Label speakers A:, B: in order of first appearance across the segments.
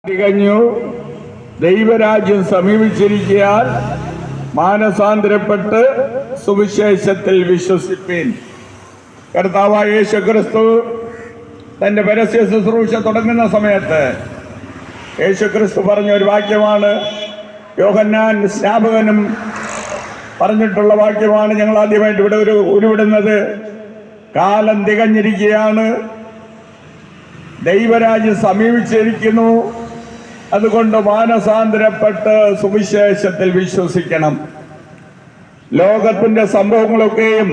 A: തികഞ്ഞു. ദൈവരാജ്യം സമീപിച്ചിരിക്കയാൽ മാനസാന്തരപ്പെട്ട് സുവിശേഷത്തിൽ വിശ്വസിപ്പീൻ. കർത്താവായ യേശുക്രിസ്തു തന്റെ പരസ്യ ശുശ്രൂഷ തുടങ്ങുന്ന സമയത്ത് യേശുക്രിസ്തു പറഞ്ഞ ഒരു വാക്യമാണ്, യോഹന്നാൻ സ്നാപകനും പറഞ്ഞിട്ടുള്ള വാക്യമാണ്. ഞങ്ങൾ ആദ്യമായിട്ട് ഇവിടെ ഉരുവിടുന്നത്. കാലം തികഞ്ഞിരിക്കുകയാണ്, ദൈവരാജ്യം സമീപിച്ചിരിക്കുന്നു, അതുകൊണ്ട് മാനസാന്തരപ്പെട്ട് സുവിശേഷത്തിൽ വിശ്വസിക്കണം. ലോകത്തിന്റെ സംഭവങ്ങളൊക്കെയും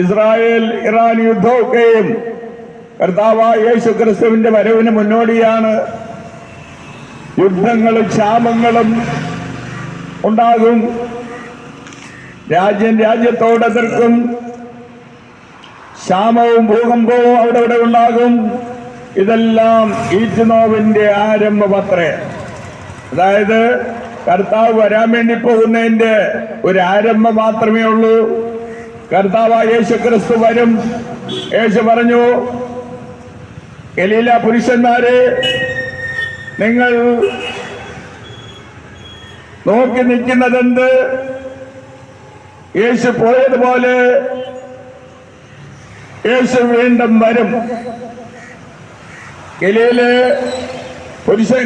A: ഇസ്രായേൽ ഇറാൻ യുദ്ധമൊക്കെയും കർത്താവായ യേശുക്രിസ്തുവിന്റെ വരവിന് മുന്നോടിയാണ്. യുദ്ധങ്ങളും ക്ഷാമങ്ങളും ഉണ്ടാകും, രാജ്യത്തോട് എതിർക്കും, ക്ഷാമവും ഭൂകമ്പവും അവിടെ ഉണ്ടാകും. ഇതെല്ലാം ഈറ്റുനോവിന്റെ ആരംഭമത്രേ. അതായത് കർത്താവ് വരാൻ വേണ്ടി പോകുന്നതിന്റെ ഒരു ആരംഭം മാത്രമേ ഉള്ളൂ. കർത്താവായ യേശുക്രിസ്തു വരും. യേശു പറഞ്ഞു, ഗലീല പുരുഷന്മാരെ, നിങ്ങൾ നോക്കി നിൽക്കുന്നതെന്ത്? യേശു പോയതുപോലെ യേശു വീണ്ടും വരും.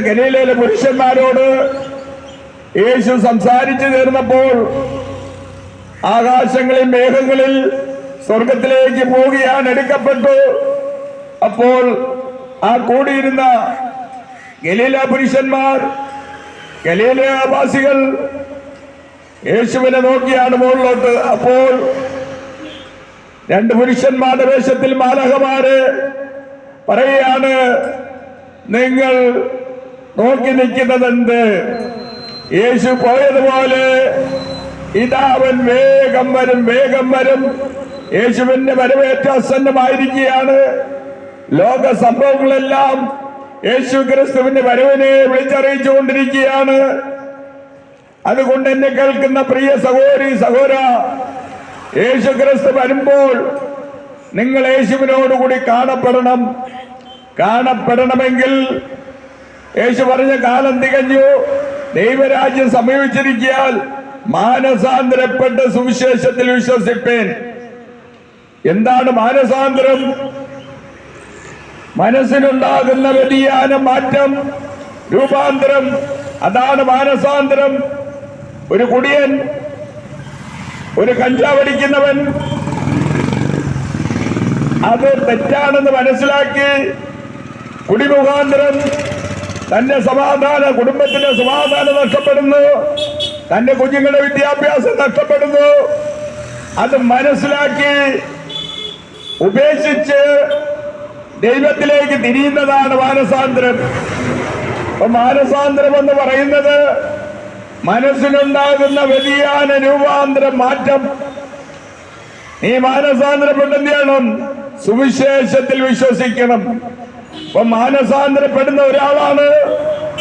A: ഗലീലയിലെ പുരുഷന്മാരോട് യേശു സംസാരിച്ചു തീർന്നപ്പോൾ ആകാശങ്ങളിൽ മേഘങ്ങളിൽ സ്വർഗത്തിലേക്ക് പോവുകയാൻ എടുക്കപ്പെട്ടു. അപ്പോൾ ആ കൂടിയിരുന്ന ഗലീല പുരുഷന്മാർ, ഗലീലവാസികൾ യേശുവിനെ നോക്കിയാണ് മുകളിലോട്ട്. അപ്പോൾ രണ്ട് പുരുഷന്മാരുടെ വേഷത്തിൽ മാലാഖമാര് പറയുകയാണ്, നിങ്ങൾ നോക്കി നിൽക്കുന്നതെന്ത്? യേശു പോയതുപോലെ ഇതാ അവൻ വേഗം വരും, വേഗം വരും. യേശുവിന്റെ വരവേറ്റ ആസന്നമായിരിക്കുകയാണ്. ലോക സംഭവങ്ങളെല്ലാം യേശു ക്രിസ്തുവിന്റെ വരവിനെ വിളിച്ചറിയിച്ചുകൊണ്ടിരിക്കുകയാണ്. അതുകൊണ്ട് എന്നെ കേൾക്കുന്ന പ്രിയ സഹോദരി സഹോദര, യേശു ക്രിസ്തു വരുമ്പോൾ നിങ്ങൾ യേശുവിനോടുകൂടി കാണപ്പെടണമെങ്കിൽ യേശു പറഞ്ഞ കാലം തികഞ്ഞു, ദൈവരാജ്യം സമീപിച്ചിരിക്കയാൽ മാനസാന്തരപ്പെട്ട് സുവിശേഷത്തിൽ വിശ്വസിപ്പേൻ. എന്താണ് മാനസാന്തരം? മനസ്സിനുണ്ടാകുന്ന വ്യതിയാനം, മാറ്റം, രൂപാന്തരം, അതാണ് മാനസാന്തരം. ഒരു കുടിയൻ, ഒരു കഞ്ചാവടിക്കുന്നവൻ അത് തെറ്റാണെന്ന് മനസ്സിലാക്കി കുടിമുഖാന്തരം തന്റെ കുടുംബത്തിന്റെ സമാധാനം നഷ്ടപ്പെടുന്നു, തന്റെ കുഞ്ഞുങ്ങളുടെ വിദ്യാഭ്യാസം നഷ്ടപ്പെടുന്നു. അത് മനസ്സിലാക്കി ഉപേക്ഷിച്ച് ദൈവത്തിലേക്ക് തിരിയുന്നതാണ് മാനസാന്തരം. അപ്പൊ മാനസാന്തരം എന്ന് പറയുന്നത് മനസ്സിനുണ്ടാകുന്ന വ്യതിയാന, രൂപാന്തരം, മാറ്റം. നീ മാനസാന്തരപ്പെട്ട് എന്ത് ചെയ്യണം? സുവിശേഷത്തിൽ വിശ്വസിക്കണം. അപ്പൊ മാനസാന്തരപ്പെടുന്ന ഒരാളാണ്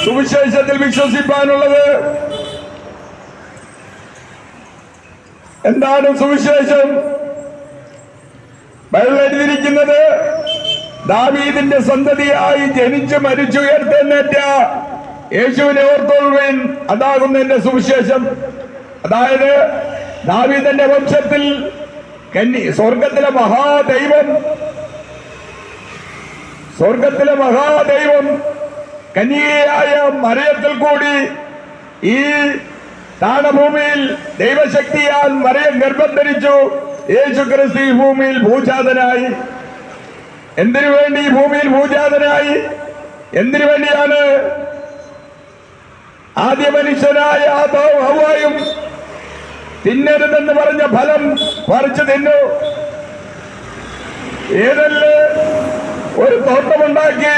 A: സുവിശേഷത്തിൽ വിശ്വസിപ്പാനുള്ളത്. എന്താണ് സുവിശേഷം? ബൈബിൾ എഴുതിയിരിക്കുന്നത്, ദാവീദിന്റെ സന്തതിയായി ജനിച്ച് മരിച്ചു ഉയർത്തെഴുന്നേറ്റ യേശുവിനെ ഓർത്തോൾവീൻ, അതാകുന്നു എന്റെ സുവിശേഷം. അതായത് ദാവീദിന്റെ വംശത്തിൽ സ്വർഗത്തിലെ മഹാദൈവം കന്യകയായ മറിയത്തിൽ കൂടി ഈ താണഭൂമിയിൽ ദൈവശക്തിയാൽ മറിയം ഗർഭം ധരിച്ചു. യേശു ക്രിസ്തു ഈ ഭൂമിയിൽ ഭൂജാതനായി. എന്തിനു വേണ്ടി ഈ ഭൂമിയിൽ ഭൂജാതനായി? എന്തിനു വേണ്ടിയാണ്? ആദ്യ മനുഷ്യനായ ആദാവും ഹവ്വായും തിന്നരുതെന്ന് പറഞ്ഞ ഫലം പറിച്ചു തിന്നു. ഏതല്ലേ ഒരു തോട്ടമുണ്ടാക്കി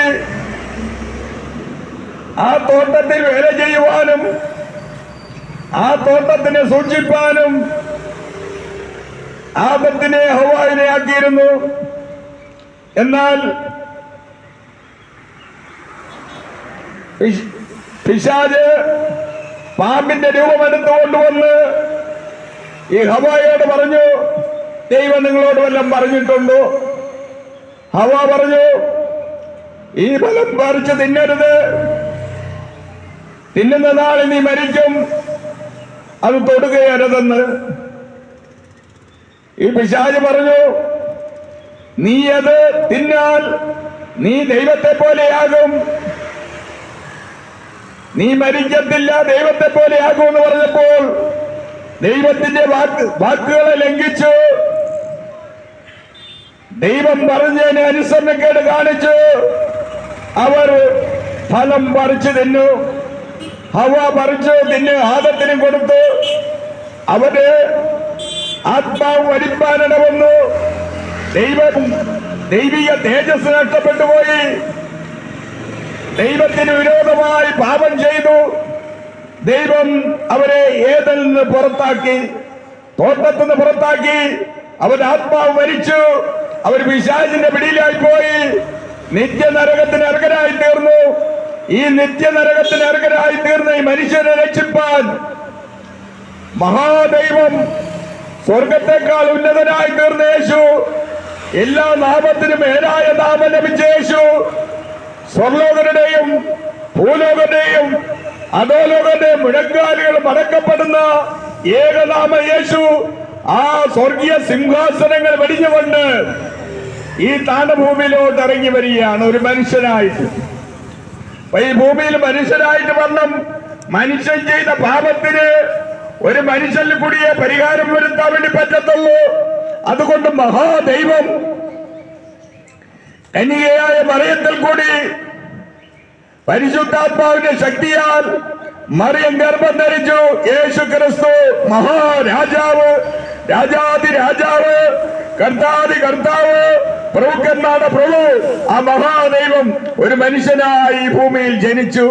A: ആ തോട്ടത്തിൽ വേല ചെയ്യുവാനും ആ തോട്ടത്തിനെ സൂക്ഷിപ്പാനും ആദത്തിനെ ഹവ്വായിനെ ആക്കിയിരുന്നു. എന്നാൽ പിശാച് പാമ്പിന്റെ രൂപമെടുത്തു കൊണ്ടുവന്ന് ഈ ഹവ്വായോട് പറഞ്ഞു, ദൈവം നിങ്ങളോട് വല്ലതും പറഞ്ഞിട്ടുണ്ടോ? ഹവ്വ പറഞ്ഞു, ഈ ഫലം പറിച്ച് തിന്നരുത്, തിന്നുന്ന നാളിൽ നീ മരിക്കും, അത് തൊടുകയരുതെന്ന്. ഈ പിശാച് പറഞ്ഞു, നീ അത് തിന്നാൽ നീ ദൈവത്തെ പോലെയാകും, നീ മരിക്കത്തില്ല, ദൈവത്തെ പോലെയാകും എന്ന് പറഞ്ഞപ്പോൾ ദൈവത്തിന്റെ വാക്കുകളെ ലംഘിച്ചു, ദൈവം പറഞ്ഞതിന് അനുസരണക്കേട് കാണിച്ചു. അവർ ഫലം പറിച്ചു തിന്നു. ഹവ പറിച്ചു തിന്ന് ആദത്തിനും കൊടുത്തു. അവര് ആത്മാവ് വലിപ്പാനിട വന്നു. ദൈവിക തേജസ് നഷ്ടപ്പെട്ടു പോയി. ദൈവത്തിന് വിരോധമായി പാപം ചെയ്തു. ദൈവം അവരെ ഏതിൽ നിന്ന് പുറത്താക്കി, തോട്ടത്തിൽ നിന്ന് പുറത്താക്കി. അവരുടെ ആത്മാവ് മരിച്ചു. അവർ പിശാചിന്റെ പിടിയിലായി പോയി. നിത്യനരകത്തിന് അർഹരായി തീർന്നു. ഈ നിത്യനരകത്തിന് അർഹരായി തീർന്ന ഈ മനുഷ്യനെ രക്ഷിപ്പാൻ മഹാദൈവം, സ്വർഗത്തെക്കാൾ ഉന്നതനായി തീർന്ന യേശു, എല്ലാ നാമത്തിനും മേലായ നാമം ലഭിച്ച യേശു, സ്വർലോകരുടെയും ഭൂലോകരുടെയും അധോലോകരുടെയും മുഴങ്കാലുകൾ മടക്കപ്പെടുന്ന ഏകനാമ യേശു ആ സ്വർഗീയ സിംഹാസനങ്ങൾ വെടിഞ്ഞുകൊണ്ട് ഈ താണഭൂമിയിലോട്ട് ഇറങ്ങി വരികയാണ് ഒരു മനുഷ്യനായിട്ട്. ഈ ഭൂമിയിൽ മനുഷ്യനായിട്ട് വരണം. മനുഷ്യൻ ചെയ്ത പാപത്തിന് ഒരു മനുഷ്യനിൽ കൂടിയേ പരിഹാരം വരുത്താൻ വേണ്ടി പറ്റത്തുള്ളൂ. അതുകൊണ്ട് മഹാദൈവം കന്യകയായ മറിയത്തിൽ കൂടി പരിശുദ്ധാത്മാവിന്റെ ശക്തിയാൽ മറിയം ഗർഭം ധരിച്ചു. യേശു ക്രിസ്തു മഹാരാജാവ്, രാജാതി രാജാവ്, കർത്താതി കർത്താവ്, പ്രഭുക്കന്മാരുടെ പ്രഭു, ആ മഹാദൈവം ഒരു മനുഷ്യനായി ഈ ഭൂമിയിൽ ജനിച്ചു.